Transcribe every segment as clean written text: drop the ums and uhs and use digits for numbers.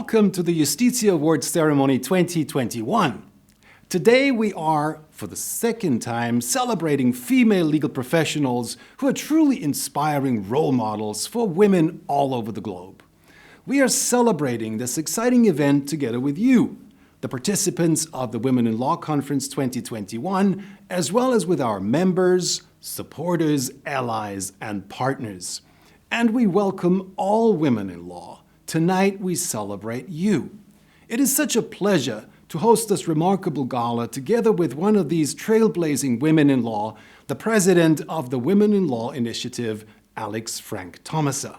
welcome to the Justitia Awards Ceremony 2021. Today we are, for the second time, celebrating female legal professionals who are truly inspiring role models for women all over the globe. We are celebrating this exciting event together with you, the participants of the Women in Law Conference 2021, as well as with our members, supporters, allies, and partners. And we welcome all women in law. Tonight we celebrate you. It is such a pleasure to host this remarkable gala together with one of these trailblazing women in law, the president of the Women in Law Initiative, Alex Frank Thomasa.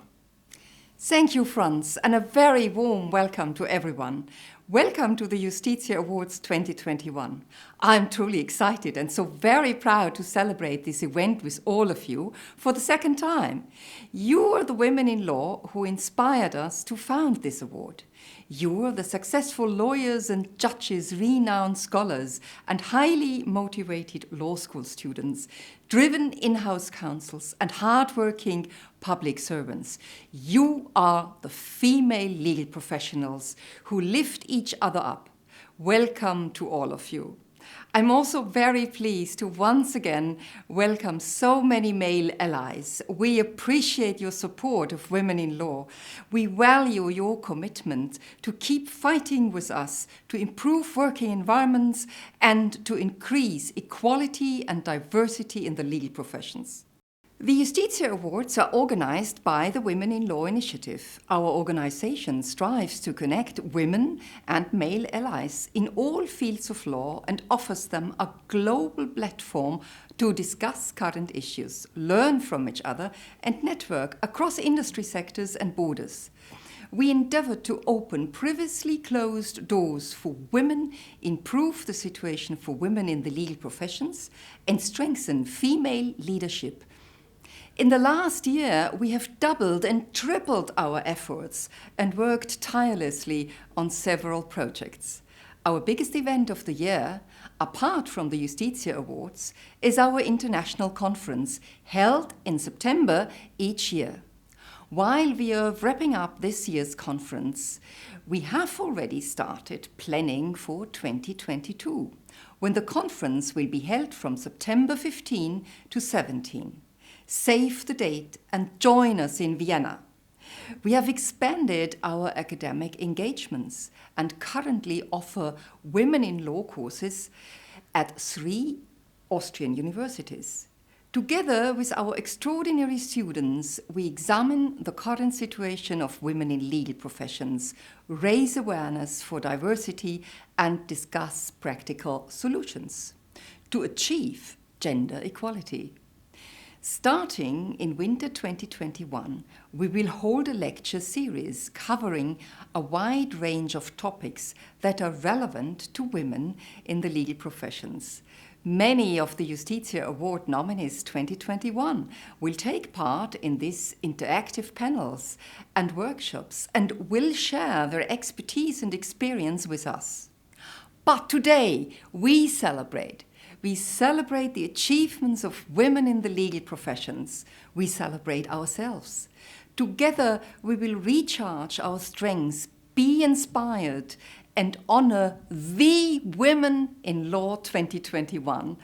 Thank you, Franz, and a very warm welcome to everyone. Welcome to the Justitia Awards 2021. I'm truly excited and so very proud to celebrate this event with all of you for the second time. You are the women in law who inspired us to found this award. You are the successful lawyers and judges, renowned scholars, and highly motivated law school students, driven in-house counsels, and hard-working public servants. You are the female legal professionals who lift each other up. Welcome to all of you. I'm also very pleased to once again welcome so many male allies. We appreciate your support of women in law. We value your commitment to keep fighting with us, to improve working environments, and to increase equality and diversity in the legal professions. The Justitia Awards are organized by the Women in Law Initiative. Our organization strives to connect women and male allies in all fields of law and offers them a global platform to discuss current issues, learn from each other, and network across industry sectors and borders. We endeavor to open previously closed doors for women, improve the situation for women in the legal professions, and strengthen female leadership. In the last year, we have doubled and tripled our efforts and worked tirelessly on several projects. Our biggest event of the year, apart from the Justitia Awards, is our international conference, held in September each year. While we are wrapping up this year's conference, we have already started planning for 2022, when the conference will be held from September 15 to 17. Save the date and join us in Vienna. We have expanded our academic engagements and currently offer women in law courses at 3 Austrian universities. Together with our extraordinary students, we examine the current situation of women in legal professions, raise awareness for diversity, and discuss practical solutions to achieve gender equality. Starting in winter 2021, we will hold a lecture series covering a wide range of topics that are relevant to women in the legal professions. Many of the Justitia Award nominees 2021 will take part in these interactive panels and workshops and will share their expertise and experience with us. But today, we celebrate the achievements of women in the legal professions. We celebrate ourselves. Together, we will recharge our strengths, be inspired, and honor the Women in Law 2021.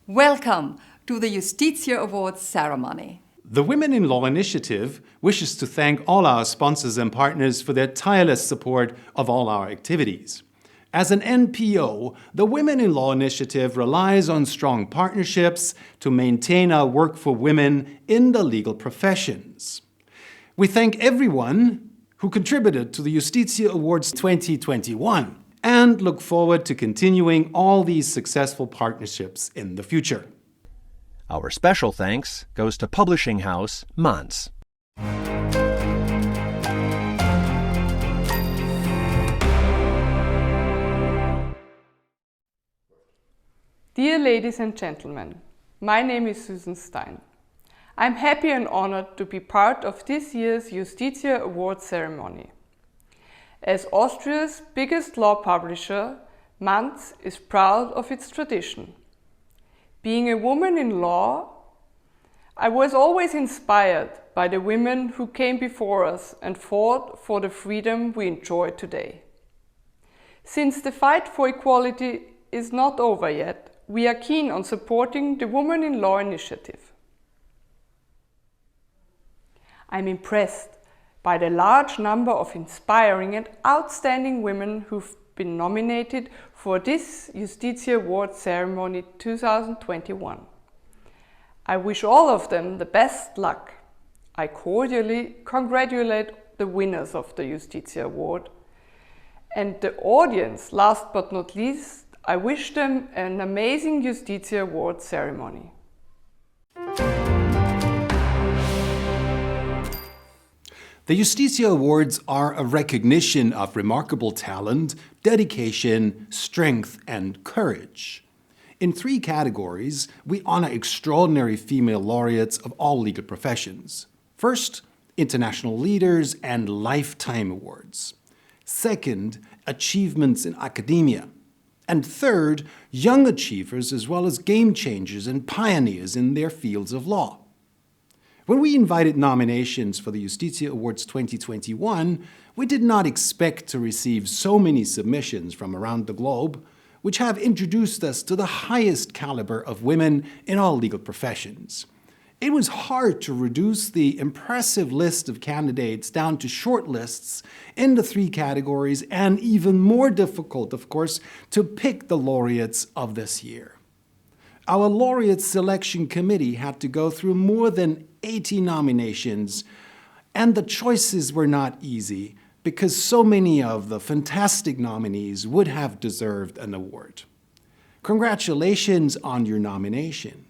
Welcome to the Justitia Awards Ceremony. The Women in Law Initiative wishes to thank all our sponsors and partners for their tireless support of all our activities. As an NPO, the Women in Law Initiative relies on strong partnerships to maintain our work for women in the legal professions. We thank everyone who contributed to the Justitia Awards 2021 and look forward to continuing all these successful partnerships in the future. Our special thanks goes to publishing house Mans. Dear ladies and gentlemen, my name is Susan Stein. I'm happy and honored to be part of this year's Justitia Awards ceremony. As Austria's biggest law publisher, Mans is proud of its tradition. Being a woman in law, I was always inspired by the women who came before us and fought for the freedom we enjoy today. Since the fight for equality is not over yet, we are keen on supporting the Women in Law initiative. I'm impressed by the large number of inspiring and outstanding women who've been nominated for this Justitia Awards Ceremony 2021. I wish all of them the best luck. I cordially congratulate the winners of the Justitia Award. And the audience, last but not least, I wish them an amazing Justitia Awards ceremony. The Justitia Awards are a recognition of remarkable talent, dedication, strength, and courage. In 3 categories, we honor extraordinary female laureates of all legal professions. First, international leaders and lifetime awards. Second, achievements in academia. And third, young achievers as well as game changers and pioneers in their fields of law. When we invited nominations for the Justitia Awards 2021, we did not expect to receive so many submissions from around the globe, which have introduced us to the highest caliber of women in all legal professions. It was hard to reduce the impressive list of candidates down to short lists in the 3 categories, and even more difficult, of course, to pick the laureates of this year. Our laureates selection committee had to go through more than 80 nominations, and the choices were not easy because so many of the fantastic nominees would have deserved an award. Congratulations on your nomination.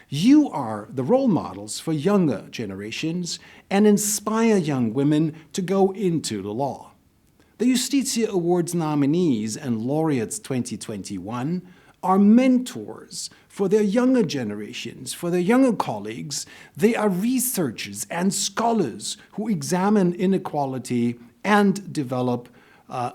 You are the role models for younger generations and inspire young women to go into the law. The Justitia Awards nominees and laureates 2021 are mentors for their younger generations, for their younger colleagues. They are researchers and scholars who examine inequality and develop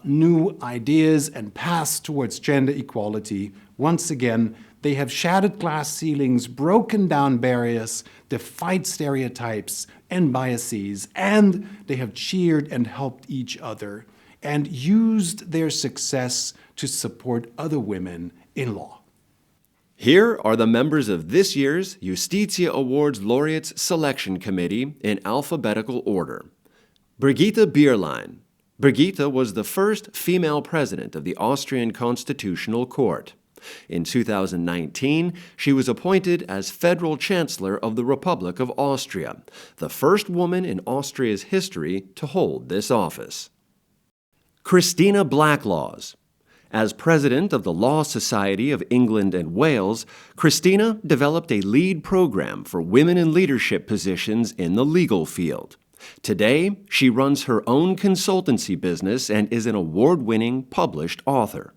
new ideas and paths towards gender equality. Once again, they have shattered glass ceilings, broken down barriers, defied stereotypes and biases, and they have cheered and helped each other and used their success to support other women in law. Here are the members of this year's Justitia Awards Laureates Selection Committee in alphabetical order. Brigitte Beerline. Brigitte was the first female president of the Austrian Constitutional Court. In 2019, she was appointed as Federal Chancellor of the Republic of Austria, the first woman in Austria's history to hold this office. Christina Blacklaws. As president of the Law Society of England and Wales, Christina developed a lead program for women in leadership positions in the legal field. Today, she runs her own consultancy business and is an award-winning published author.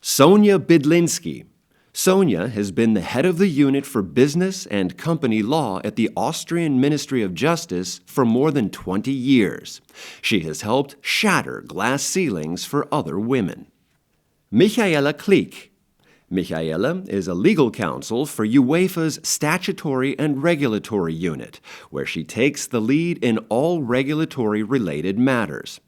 Sonia Bydlinski. Sonia has been the head of the unit for business and company law at the Austrian Ministry of Justice for more than 20 years. She has helped shatter glass ceilings for other women. Michaela Klick. Michaela is a legal counsel for UEFA's statutory and regulatory unit, where she takes the lead in all regulatory-related matters.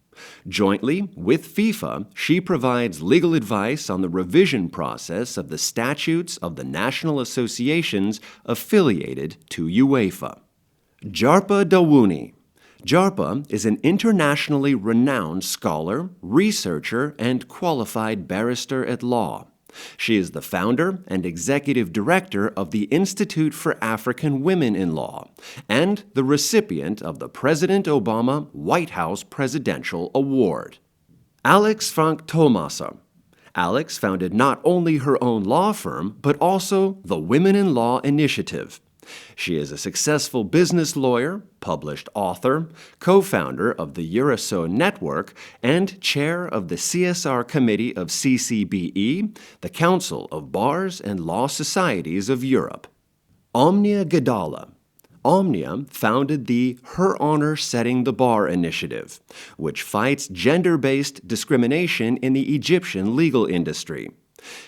Jointly with FIFA, she provides legal advice on the revision process of the statutes of the national associations affiliated to UEFA. Jarpa Dawuni. Jarpa is an internationally renowned scholar, researcher, and qualified barrister at law. She is the founder and executive director of the Institute for African Women in Law and the recipient of the President Obama White House Presidential Award. Alex Frank Thomaser. Alex founded not only her own law firm, but also the Women in Law Initiative. She is a successful business lawyer, published author, co-founder of the Eurosol Network, and chair of the CSR Committee of CCBE, the Council of Bars and Law Societies of Europe. Omnia Gadala. Omnia founded the Her Honor Setting the Bar initiative, which fights gender-based discrimination in the Egyptian legal industry.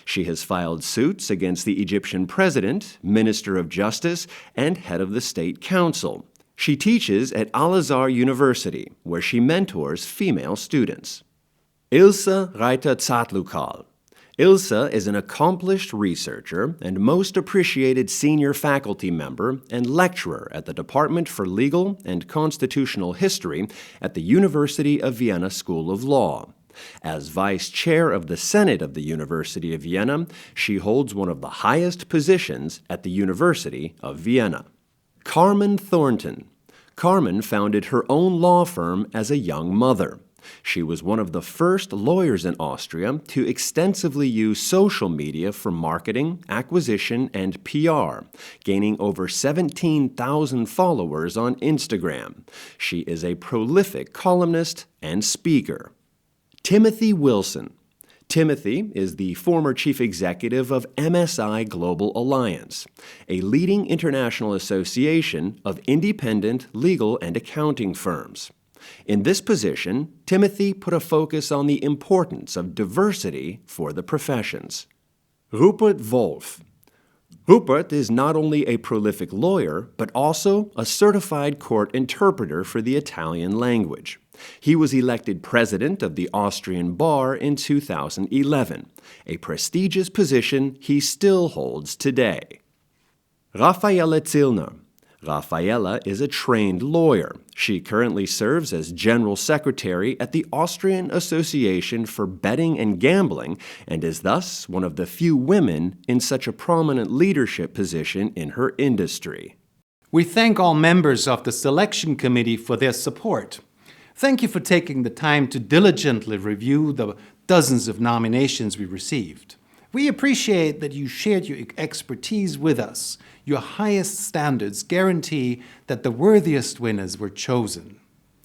She has filed suits against the Egyptian president, minister of justice, and head of the state council. She teaches at Al-Azhar University, where she mentors female students. Ilse Reiter-Zatlukal. Ilse is an accomplished researcher and most appreciated senior faculty member and lecturer at the Department for Legal and Constitutional History at the University of Vienna School of Law. As vice chair of the Senate of the University of Vienna, she holds one of the highest positions at the University of Vienna. Carmen Thornton. Carmen founded her own law firm as a young mother. She was one of the first lawyers in Austria to extensively use social media for marketing, acquisition, and PR, gaining over 17,000 followers on Instagram. She is a prolific columnist and speaker. Timothy Wilson. Timothy is the former chief executive of MSI Global Alliance, a leading international association of independent legal and accounting firms. In this position, Timothy put a focus on the importance of diversity for the professions. Rupert Wolf. Rupert is not only a prolific lawyer, but also a certified court interpreter for the Italian language. He was elected president of the Austrian Bar in 2011, a prestigious position he still holds today. Raffaella Zillner. Raffaella is a trained lawyer. She currently serves as General Secretary at the Austrian Association for Betting and Gambling and is thus one of the few women in such a prominent leadership position in her industry. We thank all members of the selection committee for their support. Thank you for taking the time to diligently review the dozens of nominations we received. We appreciate that you shared your expertise with us. Your highest standards guarantee that the worthiest winners were chosen.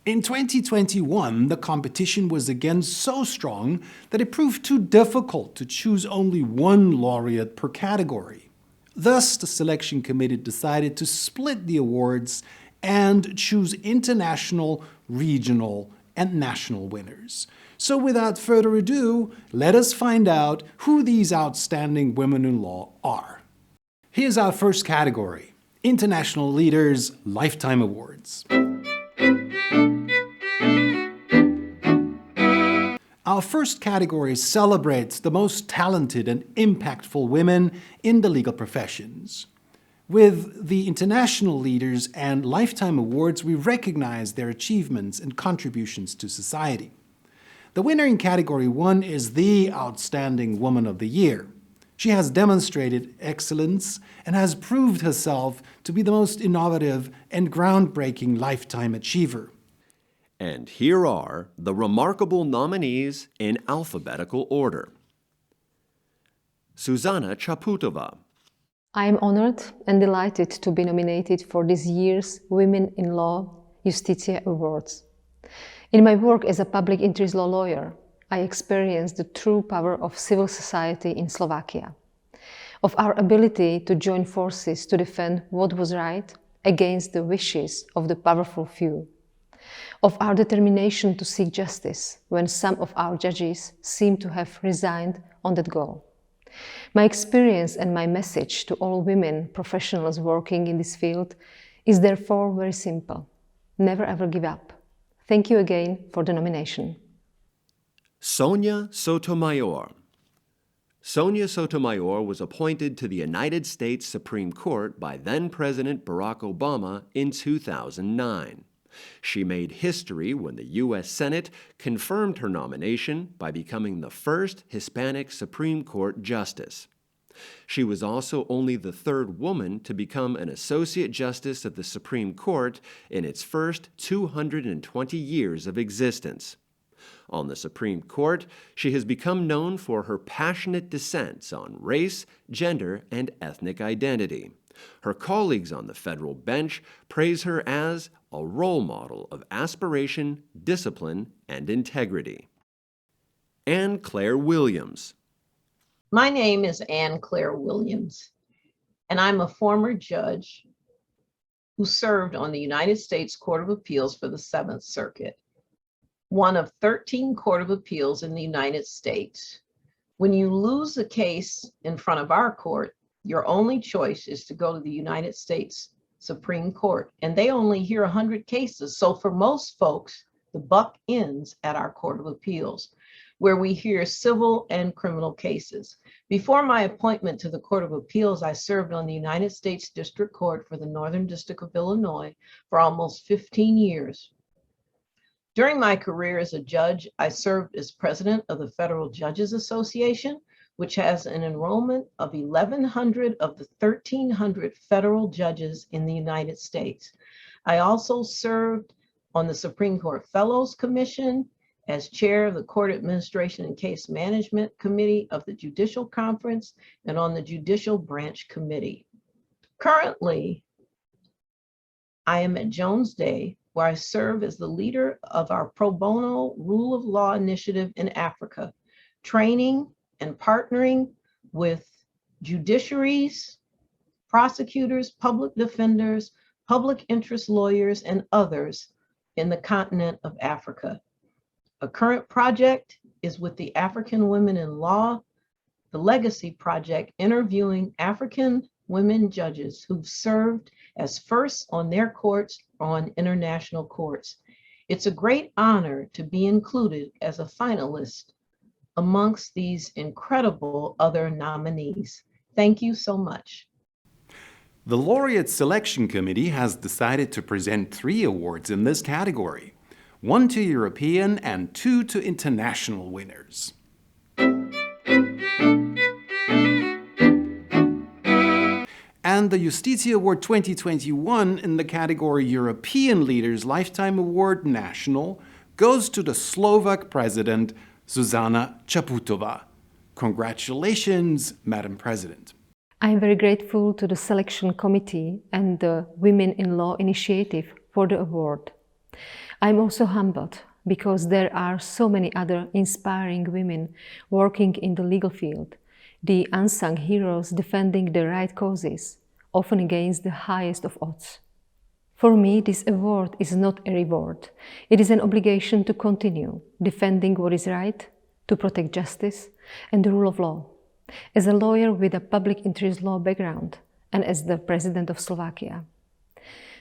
In 2021, the competition was again so strong that it proved too difficult to choose only one laureate per category. Thus, the selection committee decided to split the awards and choose international, regional, and national winners. So without further ado, let us find out who these outstanding women in law are. Here's our first category, International Leaders Lifetime Awards. Our first category celebrates the most talented and impactful women in the legal professions. With the International Leaders and Lifetime Awards, we recognize their achievements and contributions to society. The winner in Category 1 is the Outstanding Woman of the Year. She has demonstrated excellence and has proved herself to be the most innovative and groundbreaking lifetime achiever. And here are the remarkable nominees in alphabetical order. Zuzana Chaputova. I am honored and delighted to be nominated for this year's Women in Law Justitia Awards. In my work as a public interest law lawyer, I experienced the true power of civil society in Slovakia, of our ability to join forces to defend what was right against the wishes of the powerful few, of our determination to seek justice when some of our judges seem to have resigned on that goal. My experience and my message to all women professionals working in this field is therefore very simple. Never ever give up. Thank you again for the nomination. Sonia Sotomayor. Sonia Sotomayor was appointed to the United States Supreme Court by then-President Barack Obama in 2009. She made history when the U.S. Senate confirmed her nomination by becoming the first Hispanic Supreme Court justice. She was also only the third woman to become an Associate Justice of the Supreme Court in its first 220 years of existence. On the Supreme Court, she has become known for her passionate dissents on race, gender, and ethnic identity. Her colleagues on the federal bench praise her as a role model of aspiration, discipline, and integrity. Anne Claire Williams. My name is Anne Claire Williams, and I'm a former judge who served on the United States Court of Appeals for the Seventh Circuit, one of 13 Court of Appeals in the United States, When you lose a case in front of our court, your only choice is to go to the United States Supreme Court, and they only hear 100 cases. So for most folks, the buck ends at our Court of Appeals, where we hear civil and criminal cases. Before my appointment to the Court of Appeals, I served on the United States District Court for the Northern District of Illinois for almost 15 years. During my career as a judge, I served as president of the Federal Judges Association, which has an enrollment of 1,100 of the 1,300 federal judges in the United States. I also served on the Supreme Court Fellows Commission as chair of the Court Administration and Case Management Committee of the Judicial Conference and on the Judicial Branch Committee. Currently, I am at Jones Day, where I serve as the leader of our pro bono Rule of Law initiative in Africa, training and partnering with judiciaries, prosecutors, public defenders, public interest lawyers, and others in the continent of Africa. A current project is with the African Women in Law, the Legacy Project, interviewing African women judges who've served as firsts on their courts or on international courts. It's a great honor to be included as a finalist amongst these incredible other nominees. Thank you so much. The Laureates Selection Committee has decided to present 3 awards in this category, 1 to European and 2 to international winners. And the Justitia Award 2021 in the category European Leaders Lifetime Award National goes to the Slovak President Zuzana Čaputová. Congratulations, Madam President. I am very grateful to the Selection Committee and the Women in Law Initiative for the award. I am also humbled because there are so many other inspiring women working in the legal field, the unsung heroes defending the right causes, often against the highest of odds. For me, this award is not a reward. It is an obligation to continue defending what is right, to protect justice and the rule of law. As a lawyer with a public interest law background and as the President of Slovakia.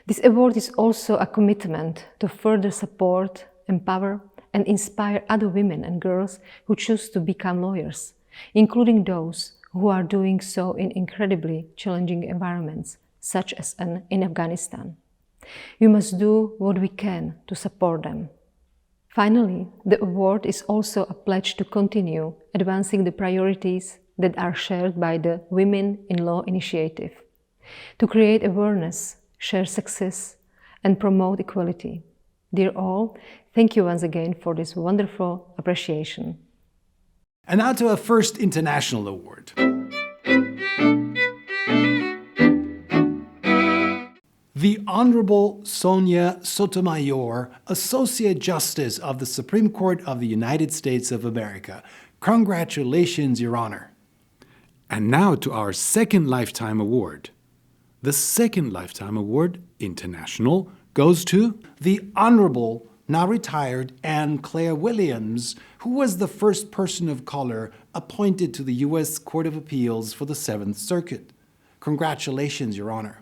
This award is also a commitment to further support, empower and inspire other women and girls who choose to become lawyers, including those who are doing so in incredibly challenging environments, such as in Afghanistan. We must do what we can to support them. Finally, the award is also a pledge to continue advancing the priorities that are shared by the Women in Law Initiative, to create awareness, share success, and promote equality. Dear all, thank you once again for this wonderful appreciation. And now to our first international award. The Honorable Sonia Sotomayor, Associate Justice of the Supreme Court of the United States of America. Congratulations, Your Honor. And now to our second Lifetime Award. The second Lifetime Award, International, goes to the Honorable, now retired, Anne Claire Williams, who was the first person of color appointed to the U.S. Court of Appeals for the Seventh Circuit. Congratulations, Your Honor.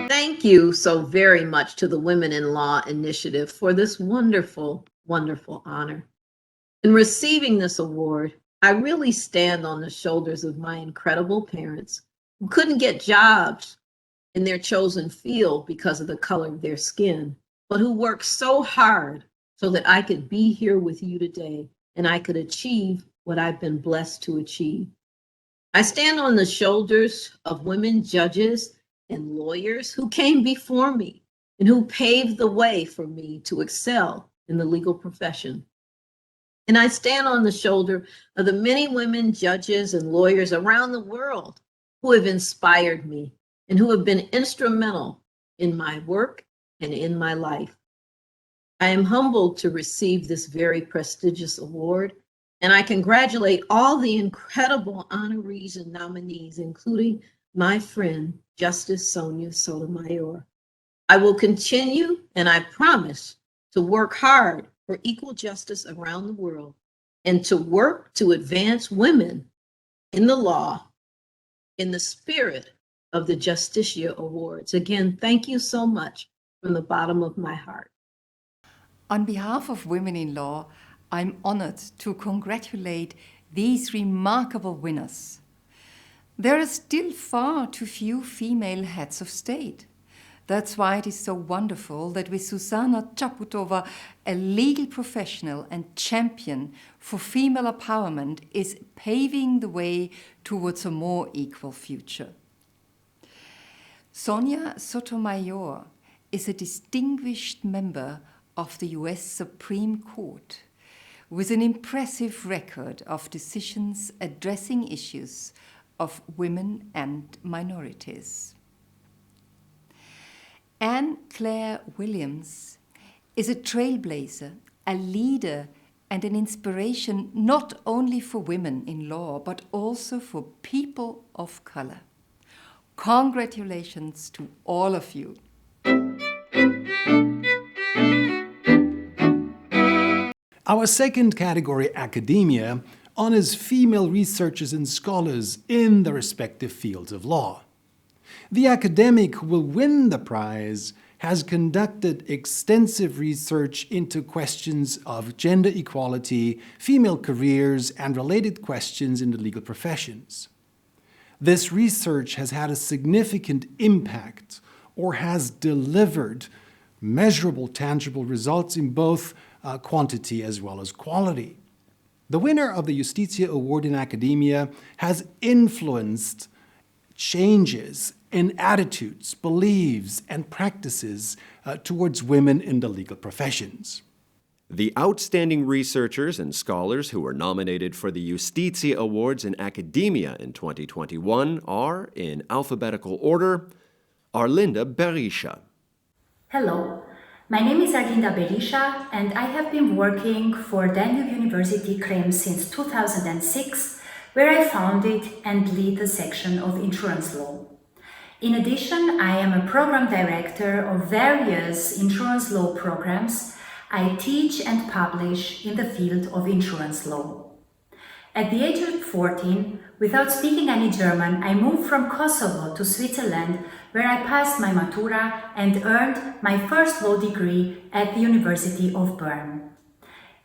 Thank you so very much to the Women in Law Initiative for this wonderful, wonderful honor. In receiving this award, I really stand on the shoulders of my incredible parents who couldn't get jobs in their chosen field because of the color of their skin, but who worked so hard so that I could be here with you today and I could achieve what I've been blessed to achieve. I stand on the shoulders of women judges and lawyers who came before me and who paved the way for me to excel in the legal profession. And I stand on the shoulder of the many women judges and lawyers around the world who have inspired me and who have been instrumental in my work and in my life. I am humbled to receive this very prestigious award, and I congratulate all the incredible honorees and nominees, including my friend, Justice Sonia Sotomayor. I will continue, and I promise, to work hard for equal justice around the world and to work to advance women in the law in the spirit of the Justitia Awards. Again, thank you so much from the bottom of my heart. On behalf of Women in Law, I'm honored to congratulate these remarkable winners. There are still far too few female heads of state. That's why it is so wonderful that with Zuzana Chaputova, a legal professional and champion for female empowerment, is paving the way towards a more equal future. Sonia Sotomayor is a distinguished member of the US Supreme Court with an impressive record of decisions addressing issues of women and minorities. Anne Claire Williams is a trailblazer, a leader, and an inspiration not only for women in law, but also for people of color. Congratulations to all of you. Our second category, academia, honors female researchers and scholars in the respective fields of law. The academic who will win the prize has conducted extensive research into questions of gender equality, female careers, and related questions in the legal professions. This research has had a significant impact or has delivered measurable, tangible results in both quantity as well as quality. The winner of the Justitia Award in Academia has influenced changes in attitudes, beliefs, and practices towards women in the legal professions. The outstanding researchers and scholars who were nominated for the Justitia Awards in Academia in 2021 are, in alphabetical order, Arlinda Berisha. Hello, my name is Arlinda Berisha, and I have been working for Danube University Krems since 2006, where I founded and lead the section of insurance law. In addition, I am a program director of various insurance law programs. I teach and publish in the field of insurance law. At the age of 14, without speaking any German, I moved from Kosovo to Switzerland, where I passed my Matura and earned my first law degree at the University of Bern.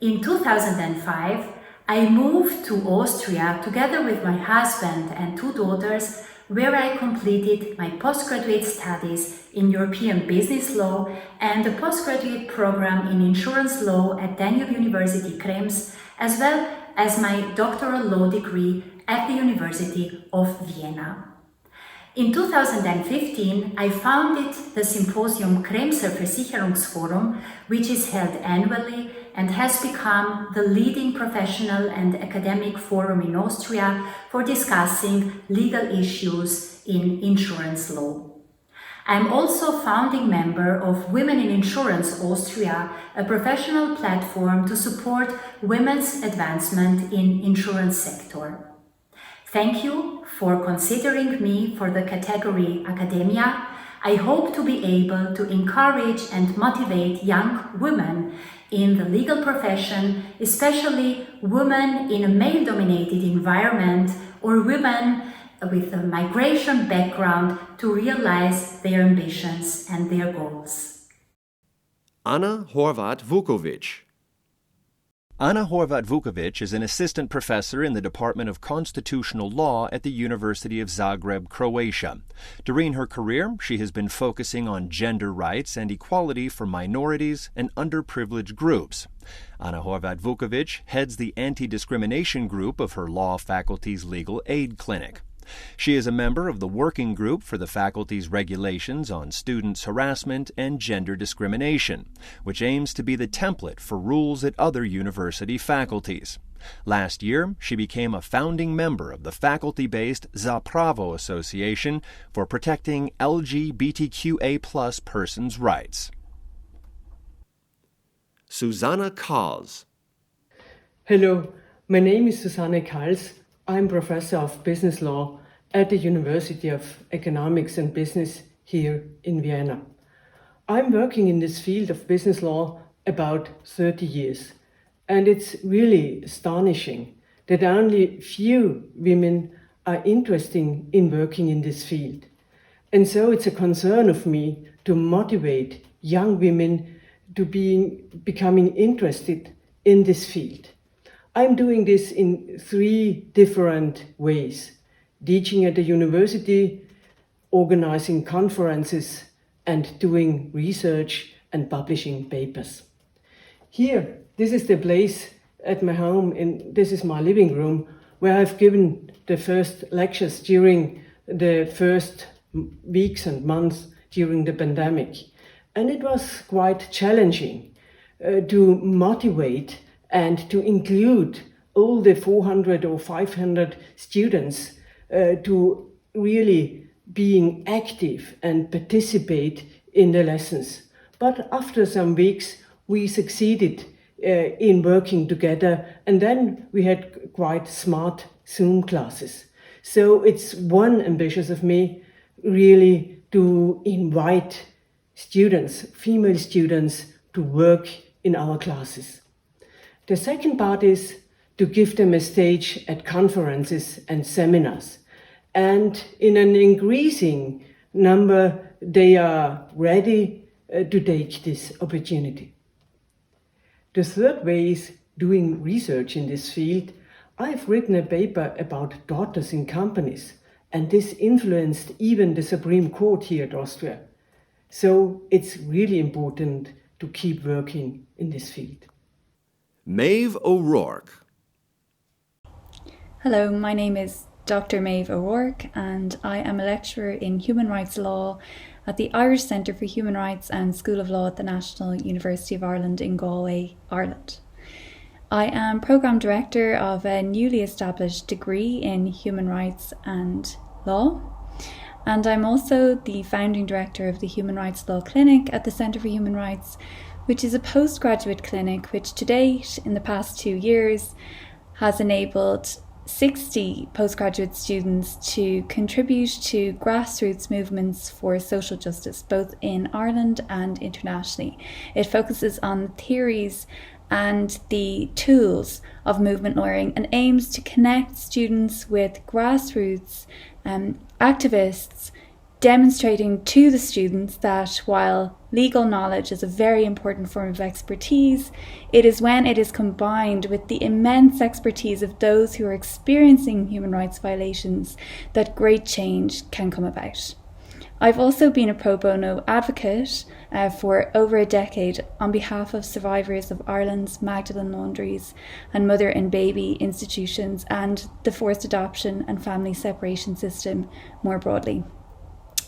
In 2005, I moved to Austria together with my husband and two daughters, where I completed my postgraduate studies in European business law and a postgraduate program in insurance law at Danube University Krems, as well as my doctoral law degree at the University of Vienna. In 2015, I founded the symposium Kremser Versicherungsforum, which is held annually and has become the leading professional and academic forum in Austria for discussing legal issues in insurance law. I am also founding member of Women in Insurance Austria, a professional platform to support women's advancement in insurance sector. Thank you for considering me for the category Academia. I hope to be able to encourage and motivate young women in the legal profession, especially women in a male-dominated environment or women with a migration background, to realize their ambitions and their goals. Anna Horvath Vukovic. Anna Horvath Vukovic is an assistant professor in the Department of Constitutional Law at the University of Zagreb, Croatia. During her career, she has been focusing on gender rights and equality for minorities and underprivileged groups. Anna Horvath Vukovic heads the anti-discrimination group of her law faculty's legal aid clinic. She is a member of the working group for the faculty's regulations on students' harassment and gender discrimination, which aims to be the template for rules at other university faculties. Last year, she became a founding member of the faculty-based Zapravo Association for protecting LGBTQA+ persons' rights. Susanna Kals. Hello, my name is Susanne Kals. I'm professor of business law at the University of Economics and Business here in Vienna. I'm working in this field of business law about 30 years. And it's really astonishing that only few women are interested in working in this field. And so it's a concern of me to motivate young women to becoming interested in this field. I'm doing this in 3 different ways: teaching at the university, organizing conferences, and doing research and publishing papers. Here, this is the place at my home, and this is my living room, where I've given the first lectures during the first weeks and months during the pandemic. And it was quite challenging to motivate and to include all the 400 or 500 students to really being active and participate in the lessons. But after some weeks, we succeeded in working together, and then we had quite smart Zoom classes. So it's one ambition of me really to invite students, female students, to work in our classes. The second part is to give them a stage at conferences and seminars. And in an increasing number, they are ready to take this opportunity. The third way is doing research in this field. I've written a paper about daughters in companies, and this influenced even the Supreme Court here at Austria. So it's really important to keep working in this field. Maeve O'Rourke. Hello, my name is Dr. Maeve O'Rourke, and I am a lecturer in human rights law at the Irish Centre for Human Rights and School of Law at the National University of Ireland in Galway, Ireland. I am Programme Director of a newly established degree in Human Rights and Law, and I'm also the Founding Director of the Human Rights Law Clinic at the Centre for Human Rights, which is a postgraduate clinic which to date, in the past 2 years, has enabled 60 postgraduate students to contribute to grassroots movements for social justice, both in Ireland and internationally. It focuses on theories and the tools of movement lawyering and aims to connect students with grassroots activists, demonstrating to the students that while legal knowledge is a very important form of expertise, it is when it is combined with the immense expertise of those who are experiencing human rights violations that great change can come about. I've also been a pro bono advocate for over a decade on behalf of survivors of Ireland's Magdalen laundries and mother and baby institutions and the forced adoption and family separation system more broadly.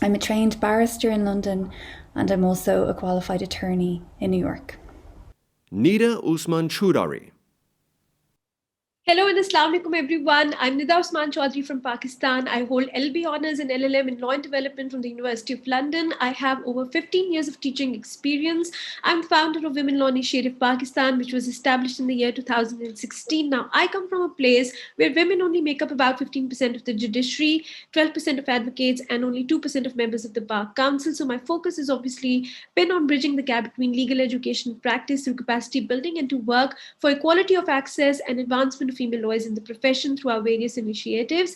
I'm a trained barrister in London, and I'm also a qualified attorney in New York. Nida Usman Choudhury. Hello and Assalamu alaikum everyone. I'm Nida Usman Chaudhary from Pakistan. I hold LB Honours and LLM in Law and Development from the University of London. I have over 15 years of teaching experience. I'm founder of Women Law Initiative Pakistan, which was established in the year 2016. Now, I come from a place where women only make up about 15% of the judiciary, 12% of advocates, and only 2% of members of the Bar Council. So my focus has obviously been on bridging the gap between legal education and practice through capacity building and to work for equality of access and advancement of female lawyers in the profession through our various initiatives.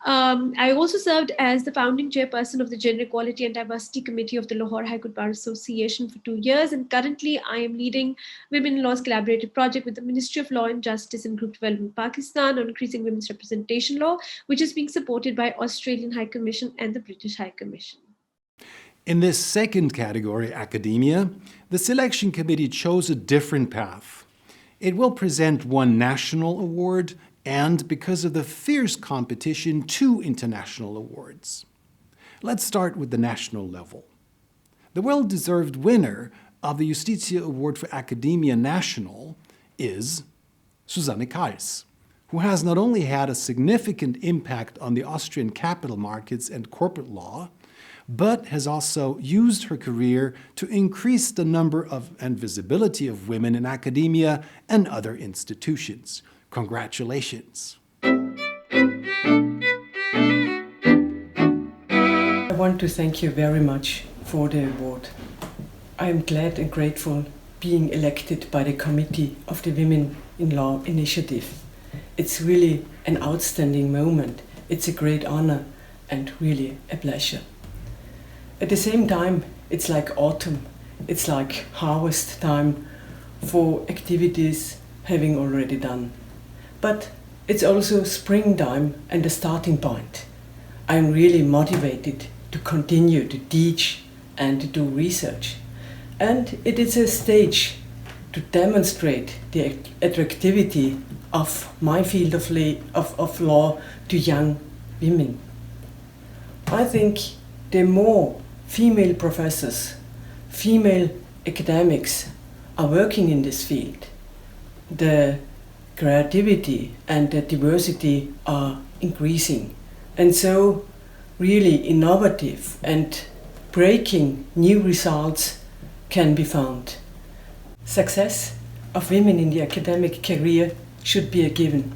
I also served as the founding chairperson of the Gender Equality and Diversity Committee of the Lahore High Court Bar Association for 2 years, and currently I am leading Women in Law's collaborative project with the Ministry of Law and Justice and Group Development Pakistan on increasing women's representation law, which is being supported by Australian High Commission and the British High Commission. In this second category, academia, the selection committee chose a different path. It will present one national award and, because of the fierce competition, 2 international awards. Let's start with the national level. The well-deserved winner of the Justitia Award for Academia National is Susanne Kals, who has not only had a significant impact on the Austrian capital markets and corporate law, but has also used her career to increase the number of and visibility of women in academia and other institutions. Congratulations. I want to thank you very much for the award. I'm glad and grateful being elected by the committee of the Women in Law Initiative. It's really an outstanding moment. It's a great honor and really a pleasure. At the same time, it's like autumn. It's like harvest time for activities having already done. But it's also springtime and the starting point. I'm really motivated to continue to teach and to do research. And it is a stage to demonstrate the attractivity of my field of law to young women. I think the more female professors, female academics are working in this field, the creativity and the diversity are increasing. And so really innovative and breaking new results can be found. Success of women in the academic career should be a given.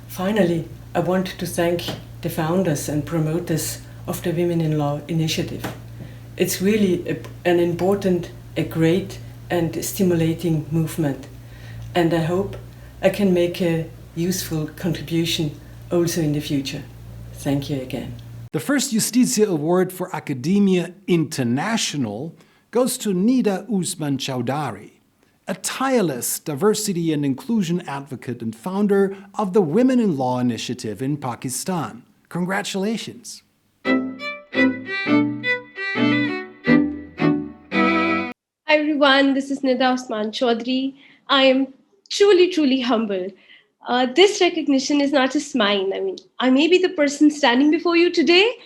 Finally, I want to thank the founders and promoters of the Women in Law Initiative. It's really an important, a great and stimulating movement. And I hope I can make a useful contribution also in the future. Thank you again. The first Justitia Award for Academia International goes to Nida Usman Chowdhury, a tireless diversity and inclusion advocate and founder of the Women in Law Initiative in Pakistan. Congratulations. Hi everyone, this is Nida Usman Chaudhry. I am truly humbled. This recognition is not just mine. I may be the person standing before you today,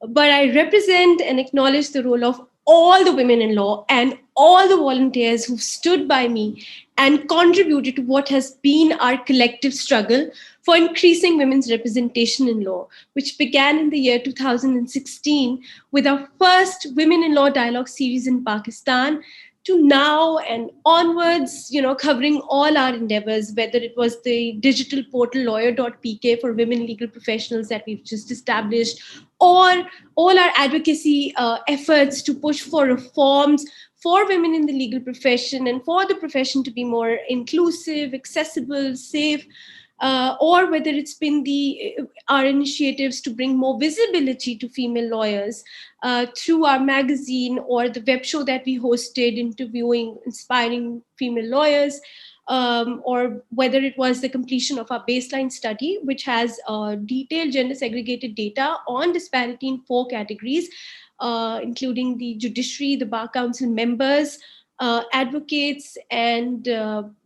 but I represent and acknowledge the role of all the women in law and all the volunteers who've stood by me and contributed to what has been our collective struggle for increasing women's representation in law, which began in the year 2016 with our first Women in Law dialogue series in Pakistan, to now and onwards, covering all our endeavors, whether it was the digital portal lawyer.pk for women legal professionals that we've just established, or all our advocacy efforts to push for reforms for women in the legal profession and for the profession to be more inclusive, accessible, safe, or whether it's been our initiatives to bring more visibility to female lawyers through our magazine or the web show that we hosted interviewing inspiring female lawyers, or whether it was the completion of our baseline study, which has detailed gender segregated data on disparity in 4 categories, including the judiciary, the bar council members, advocates, and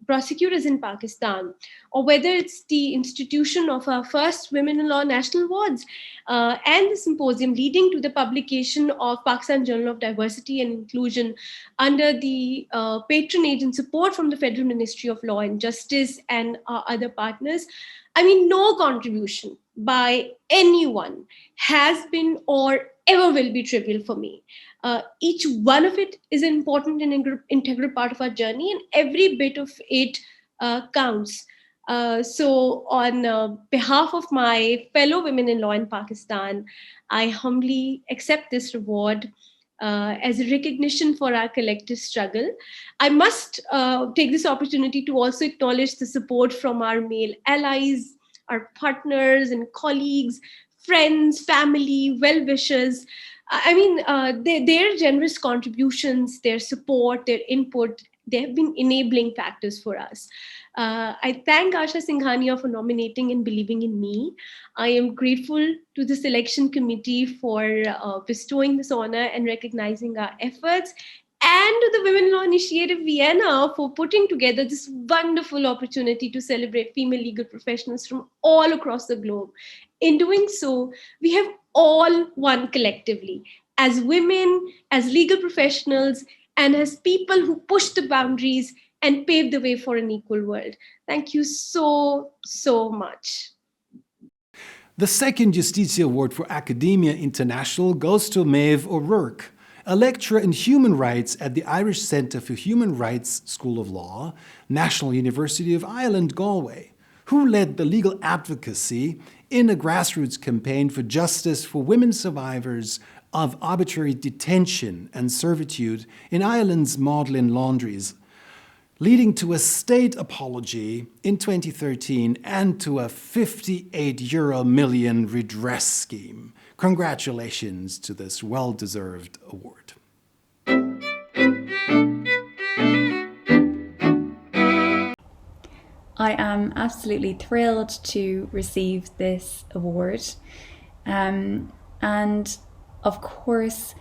prosecutors in Pakistan, or whether it's the institution of our first Women in Law National Awards and the symposium leading to the publication of Pakistan Journal of Diversity and Inclusion under the patronage and support from the Federal Ministry of Law and Justice and our other partners. No contribution by anyone has been or ever will be trivial for me. Each one of it is an important and integral part of our journey, and every bit of it counts. So on behalf of my fellow women in law in Pakistan, I humbly accept this reward as a recognition for our collective struggle. I must take this opportunity to also acknowledge the support from our male allies, our partners and colleagues, friends, family, well-wishers. Their generous contributions, their support, their input, they have been enabling factors for us. I thank Asha Singhania for nominating and believing in me. I am grateful to the selection committee for bestowing this honor and recognizing our efforts, and to the Women in Law Initiative Vienna for putting together this wonderful opportunity to celebrate female legal professionals from all across the globe. In doing so, we have all won collectively, as women, as legal professionals, and as people who push the boundaries and pave the way for an equal world. Thank you so much. The second Justitia Award for Academia International goes to Maeve O'Rourke, a lecturer in human rights at the Irish Centre for Human Rights School of Law, National University of Ireland, Galway, who led the legal advocacy in a grassroots campaign for justice for women survivors of arbitrary detention and servitude in Ireland's Magdalen laundries leading to a state apology in 2013 and to a €58 million redress scheme. Congratulations to this well-deserved award. I am absolutely thrilled to receive this award. And of course,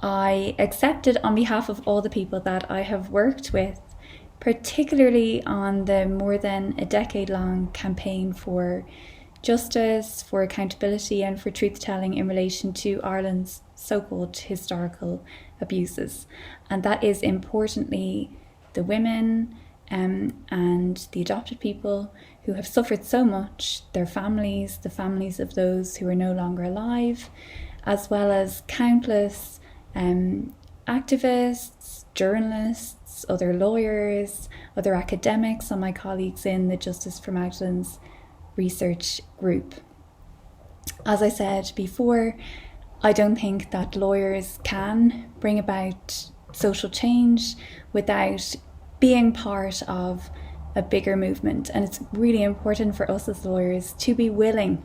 I accept it on behalf of all the people that I have worked with, particularly on the more than a decade-long campaign for justice, for accountability and for truth-telling in relation to Ireland's so-called historical abuses. And that is importantly the women and the adopted people who have suffered so much, their families, the families of those who are no longer alive, as well as countless activists, journalists, other lawyers, other academics, and my colleagues in the Justice for Magdalene's research group. As I said before, I don't think that lawyers can bring about social change without being part of a bigger movement. And it's really important for us as lawyers to be willing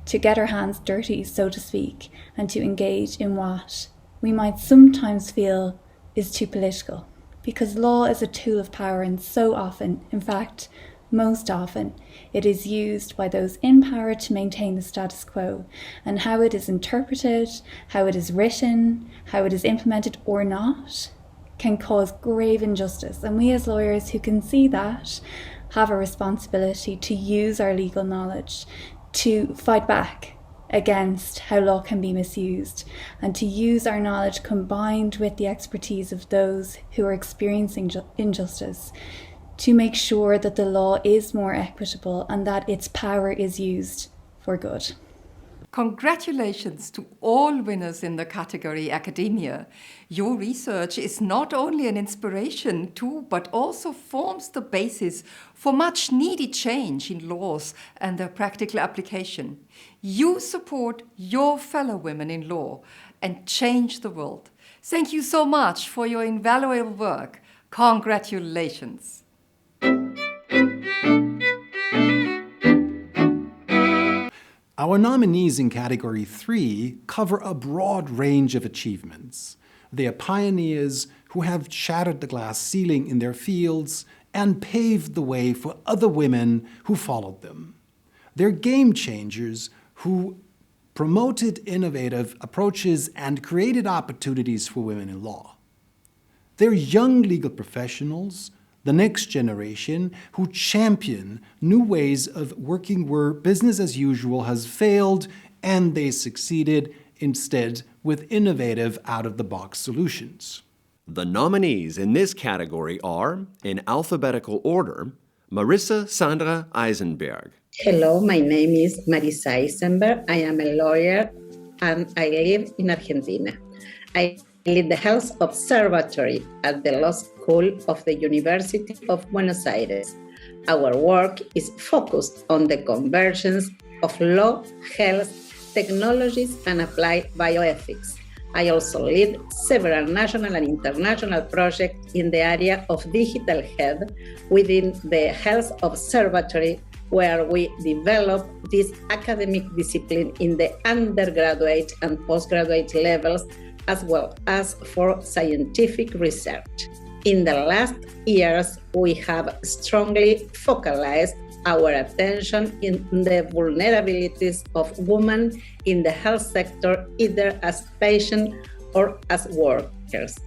to get our hands dirty, so to speak, and to engage in what we might sometimes feel is too political. Because law is a tool of power, and so often, in fact, most often, it is used by those in power to maintain the status quo. And how it is interpreted, how it is written, how it is implemented or not, can cause grave injustice. And we as lawyers who can see that have a responsibility to use our legal knowledge to fight back against how law can be misused, and to use our knowledge combined with the expertise of those who are experiencing injustice to make sure that the law is more equitable and that its power is used for good. Congratulations to all winners in the category Academia. Your research is not only an inspiration to, but also forms the basis for much needed change in laws and their practical application. You support your fellow women in law and change the world. Thank you so much for your invaluable work. Congratulations. Our nominees in Category 3 cover a broad range of achievements. They are pioneers who have shattered the glass ceiling in their fields and paved the way for other women who followed them. They're game changers who promoted innovative approaches and created opportunities for women in law. They're young legal professionals, the next generation, who champion new ways of working where business as usual has failed, and they succeeded instead with innovative out-of-the-box solutions. The nominees in this category are, in alphabetical order, Marissa Sandra Eisenberg. Hello, my name is Marissa Eisenberg. I am a lawyer and I live in Argentina. I lead the Health Observatory at the Law School of the University of Buenos Aires. Our work is focused on the convergence of law, health, technologies, and applied bioethics. I also lead several national and international projects in the area of digital health within the Health Observatory, where we develop this academic discipline in the undergraduate and postgraduate levels, as well as for scientific research. In the last years, we have strongly focalized our attention in the vulnerabilities of women in the health sector, either as patients or as workers.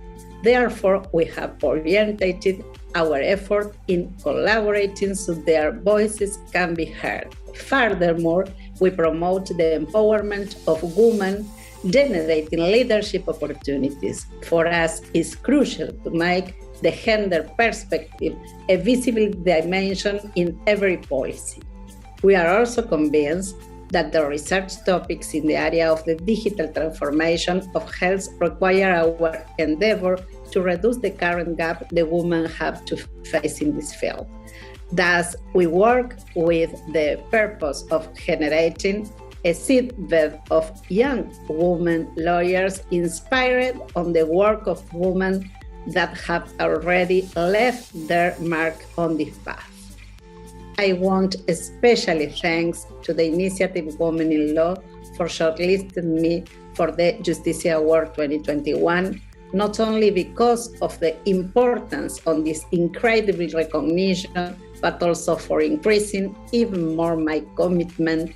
Therefore, we have orientated our effort in collaborating so their voices can be heard. Furthermore, we promote the empowerment of women, generating leadership opportunities. For us, it's crucial to make the gender perspective a visible dimension in every policy. We are also convinced that the research topics in the area of the digital transformation of health require our endeavor to reduce the current gap the women have to face in this field. Thus, we work with the purpose of generating a seedbed of young women lawyers inspired on the work of women that have already left their mark on this path. I want especially thanks to the Initiative Women in Law for shortlisting me for the Justitia Award 2021, not only because of the importance of this incredible recognition, but also for increasing even more my commitment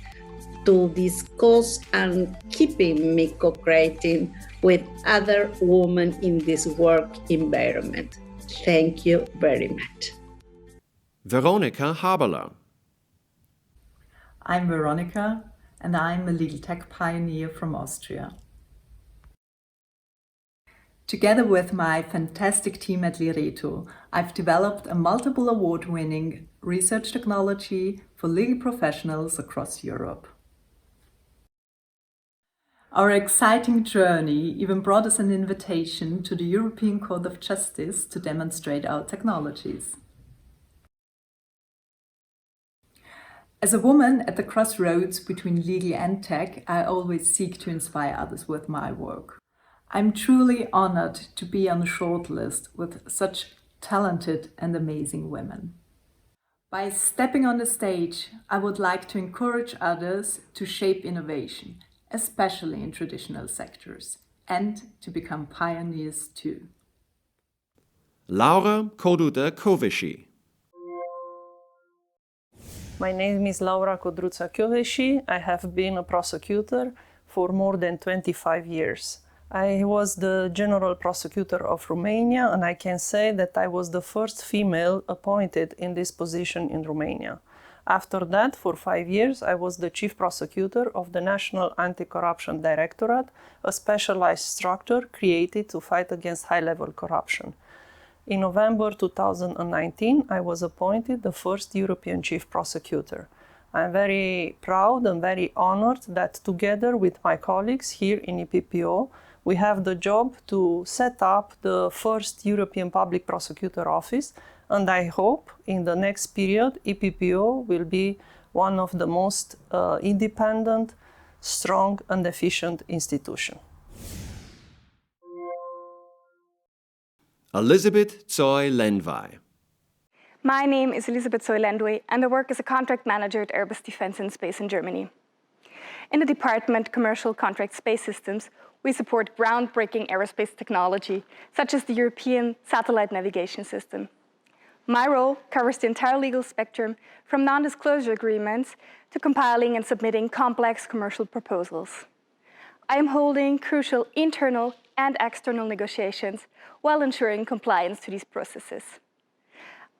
to this cause and keeping me co-creating with other women in this work environment. Thank you very much. Veronika Haberler. I'm Veronika, and I'm a legal tech pioneer from Austria. Together with my fantastic team at Laureates, I've developed a multiple award-winning research technology for legal professionals across Europe. Our exciting journey even brought us an invitation to the European Court of Justice to demonstrate our technologies. As a woman at the crossroads between legal and tech, I always seek to inspire others with my work. I'm truly honored to be on a shortlist with such talented and amazing women. By stepping on the stage, I would like to encourage others to shape innovation, especially in traditional sectors, and to become pioneers too. Laura Koduta-Kovici. My name is Laura Koduta-Kovici. I have been a prosecutor for more than 25 years. I was the general prosecutor of Romania, and I can say that I was the first female appointed in this position in Romania. After that, for 5 years, I was the chief prosecutor of the National Anti-Corruption Directorate, a specialized structure created to fight against high-level corruption. In November 2019, I was appointed the first European chief prosecutor. I'm very proud and very honored that together with my colleagues here in EPPO, we have the job to set up the first European Public Prosecutor Office, and I hope in the next period EPPO will be one of the most independent, strong and efficient institutions. Elisabeth Zoy-Lendwey. My name is Elisabeth Zoy-Lendwey, and I work as a contract manager at Airbus Defence and Space in Germany. In the Department Commercial Contract Space Systems, we support groundbreaking aerospace technology, such as the European Satellite Navigation System. My role covers the entire legal spectrum, from non-disclosure agreements to compiling and submitting complex commercial proposals. I am holding crucial internal and external negotiations while ensuring compliance to these processes.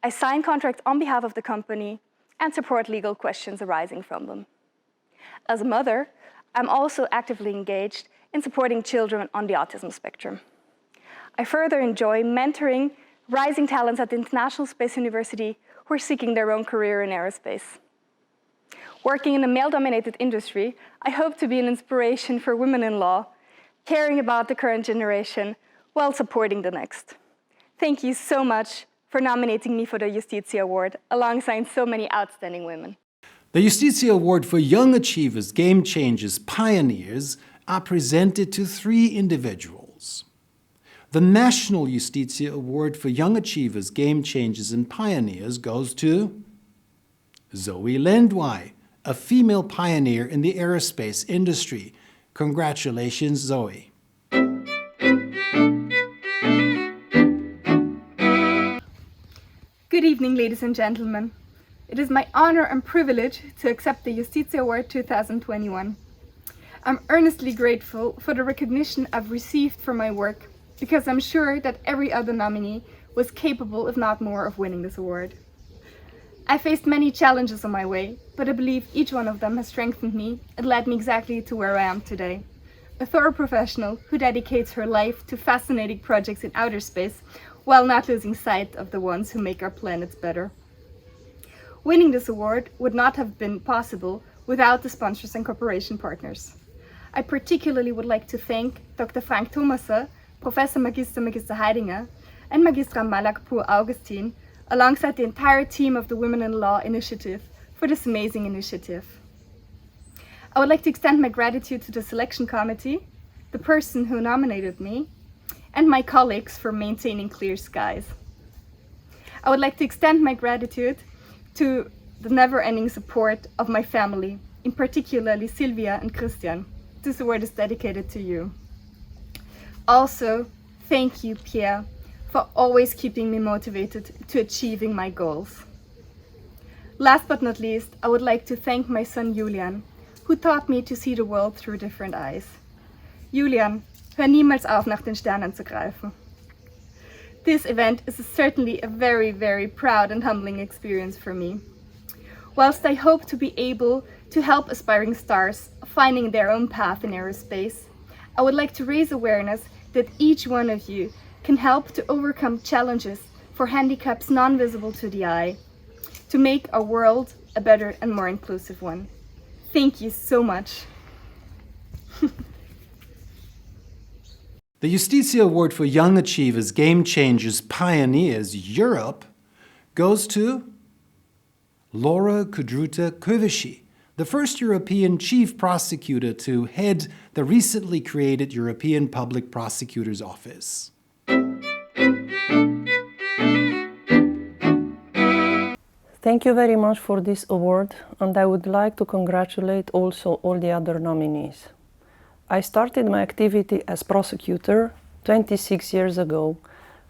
I sign contracts on behalf of the company and support legal questions arising from them. As a mother, I'm also actively engaged in supporting children on the autism spectrum. I further enjoy mentoring rising talents at the International Space University who are seeking their own career in aerospace. Working in a male-dominated industry, I hope to be an inspiration for women in law, caring about the current generation while supporting the next. Thank you so much for nominating me for the Justitia Award alongside so many outstanding women. The Justitia Award for Young Achievers, Game Changers, Pioneers are presented to 3 individuals. The National Justitia Award for Young Achievers, Game Changers and Pioneers goes to Zoe-Lendwey, a female pioneer in the aerospace industry. Congratulations, Zoe. Good evening, ladies and gentlemen. It is my honor and privilege to accept the Justitia Award 2021. I'm earnestly grateful for the recognition I've received for my work, because I'm sure that every other nominee was capable, if not more, of winning this award. I faced many challenges on my way, but I believe each one of them has strengthened me and led me exactly to where I am today. A thorough professional who dedicates her life to fascinating projects in outer space while not losing sight of the ones who make our planets better. Winning this award would not have been possible without the sponsors and cooperation partners. I particularly would like to thank Dr. Frank Thomasse, Professor Magister Heidinger, and Magistra Malak Pur Augustin, alongside the entire team of the Women in Law Initiative for this amazing initiative. I would like to extend my gratitude to the selection committee, the person who nominated me, and my colleagues for maintaining clear skies. I would like to extend my gratitude to the never-ending support of my family, in particularly Sylvia and Christian. This award is dedicated to you. Also, thank you, Pierre, for always keeping me motivated to achieving my goals. Last but not least, I would like to thank my son Julian, who taught me to see the world through different eyes. Julian, hör niemals auf, nach den Sternen zu greifen. This event is certainly a very, very proud and humbling experience for me. Whilst I hope to be able to help aspiring stars finding their own path in aerospace, I would like to raise awareness that each one of you can help to overcome challenges for handicaps non-visible to the eye, to make our world a better and more inclusive one. Thank you so much. The Justitia Award for Young Achievers, Game Changers, Pioneers, Europe goes to Laura Vukovic, the first European chief prosecutor to head the recently created European Public Prosecutor's Office. Thank you very much for this award, and I would like to congratulate also all the other nominees. I started my activity as prosecutor 26 years ago,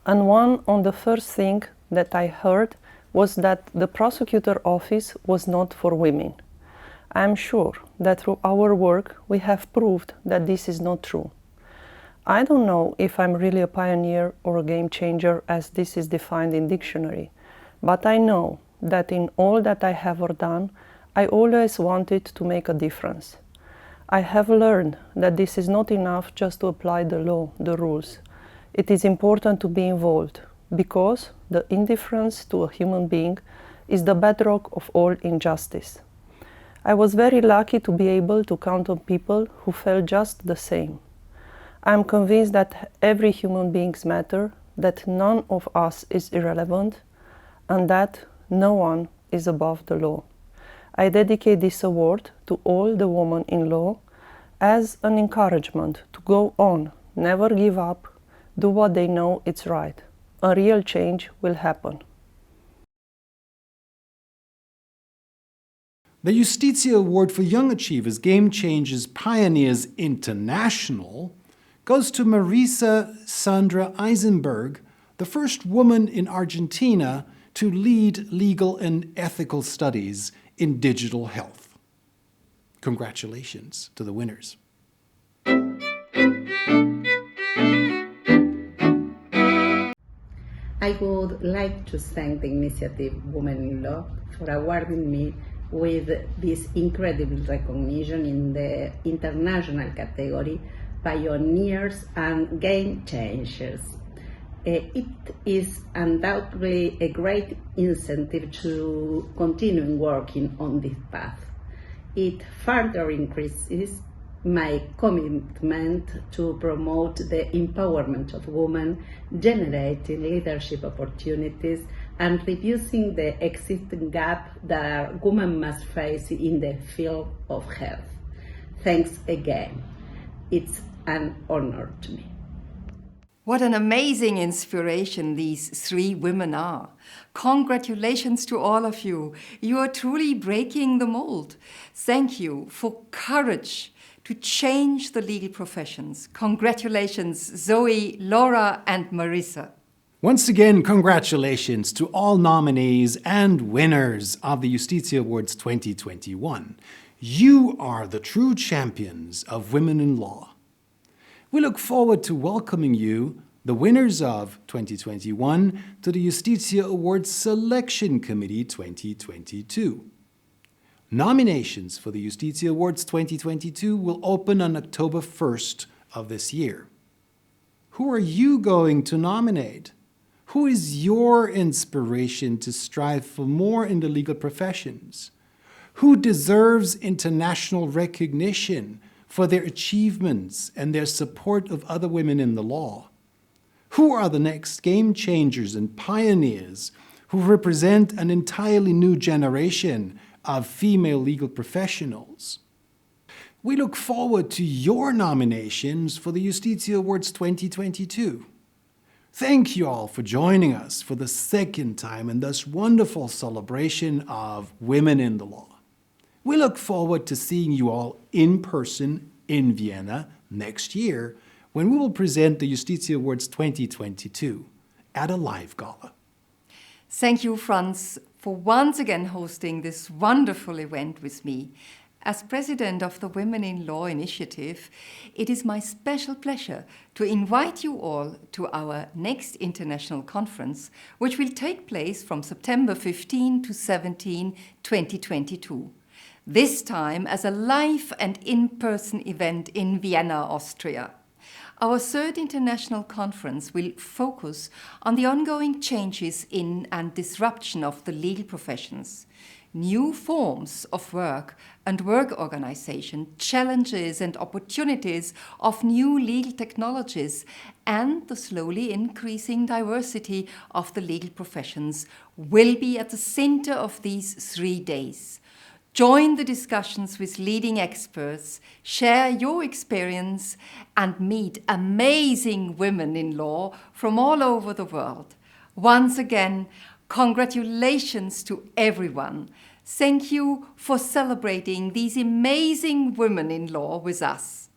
and one of the first things that I heard was that the prosecutor office was not for women. I am sure that through our work we have proved that this is not true. I don't know if I'm really a pioneer or a game changer as this is defined in dictionary, but I know that in all that I have ever done, I always wanted to make a difference. I have learned that this is not enough just to apply the law, the rules. It is important to be involved, because the indifference to a human being is the bedrock of all injustice. I was very lucky to be able to count on people who felt just the same. I am convinced that every human being matters, that none of us is irrelevant, and that no one is above the law. I dedicate this award to all the women in law as an encouragement to go on, never give up, do what they know is right. A real change will happen. The Justitia Award for Young Achievers, Game Changers, Pioneers International goes to Marisa Sandra Eisenberg, the first woman in Argentina to lead legal and ethical studies in digital health. Congratulations to the winners. I would like to thank the initiative Women in Law for awarding me with this incredible recognition in the international category Pioneers and Game Changers. It is undoubtedly a great incentive to continue working on this path. It further increases my commitment to promote the empowerment of women, generating leadership opportunities, and reducing the existing gap that women must face in the field of health. Thanks again. It's an honor to me. What an amazing inspiration these three women are. Congratulations to all of you. You are truly breaking the mold. Thank you for courage to change the legal professions. Congratulations, Zoe, Laura, and Marisa. Once again, congratulations to all nominees and winners of the Justitia Awards 2021. You are the true champions of women in law. We look forward to welcoming you, the winners of 2021, to the Justitia Awards Selection Committee 2022. Nominations for the Justitia Awards 2022 will open on October 1st of this year. Who are you going to nominate? Who is your inspiration to strive for more in the legal professions? Who deserves international recognition for their achievements and their support of other women in the law? Who are the next game changers and pioneers who represent an entirely new generation of female legal professionals? We look forward to your nominations for the Justitia Awards 2022. Thank you all for joining us for the second time in this wonderful celebration of women in the law. We look forward to seeing you all in person in Vienna next year when we will present the Justitia Awards 2022 at a live gala. Thank you, Franz, for once again hosting this wonderful event with me. As president of the Women in Law Initiative, it is my special pleasure to invite you all to our next international conference, which will take place from September 15 to 17, 2022. This time as a live and in-person event in Vienna, Austria. Our third international conference will focus on the ongoing changes in and disruption of the legal professions, new forms of work and work organization, challenges and opportunities of new legal technologies, and the slowly increasing diversity of the legal professions will be at the center of these 3 days. Join the discussions with leading experts, share your experience, and meet amazing women in law from all over the world. Once again, congratulations to everyone. Thank you for celebrating these amazing women in law with us.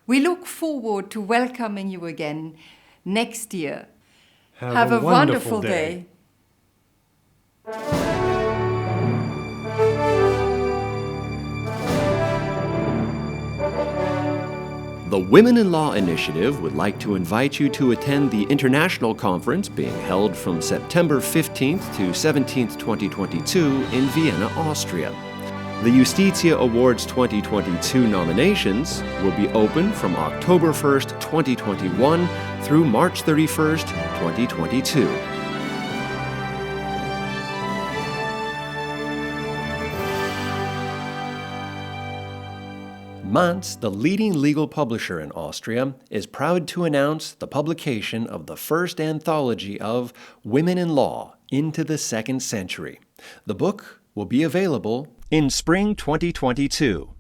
We look forward to welcoming you again next year. Have a wonderful day. The Women in Law Initiative would like to invite you to attend the international conference being held from September 15th to 17th, 2022 in Vienna, Austria. The Justitia Awards 2022 nominations will be open from October 1st, 2021 through March 31st, 2022. Manz, the leading legal publisher in Austria, is proud to announce the publication of the first anthology of Women in Law into the Second Century. The book will be available in spring 2022.